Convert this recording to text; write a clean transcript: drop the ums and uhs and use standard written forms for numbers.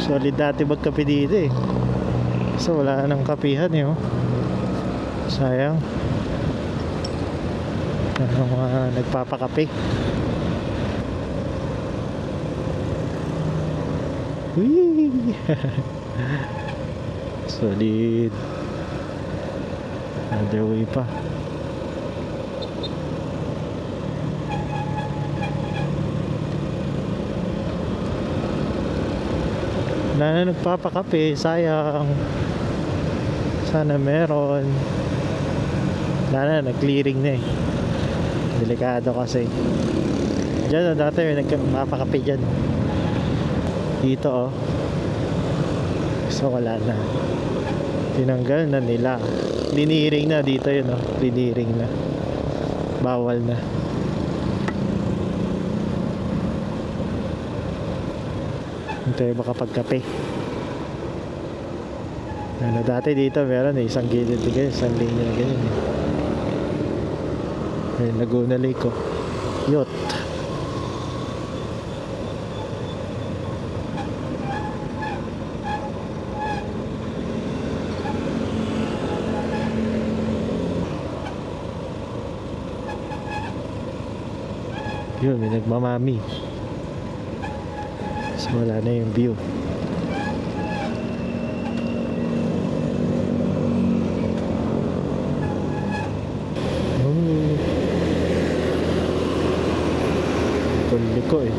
Solid dati magkape dito eh. So wala nang kapihan eh, oh. Sayang. Ano mga nagpapakape. Whee! Solid. Another way pa. Wala na nagpapakape, sayang. Sana meron. Wala na, nag-clearing na eh. Delikado kasi. Diyan, dati may nagpapakape dyan. Dito oh. So wala na. Tinanggal na nila. Liniring na dito yun oh. Liniring na. Bawal na. Hindi makapagkape. Ano, dati dito meron eh, isang gilid na ganyan, isang linya na ganyan eh. Ayun, Laguna Lake oh. Yacht. Yun, may nagmamami. So wala na yung view. Tuloy ko eh.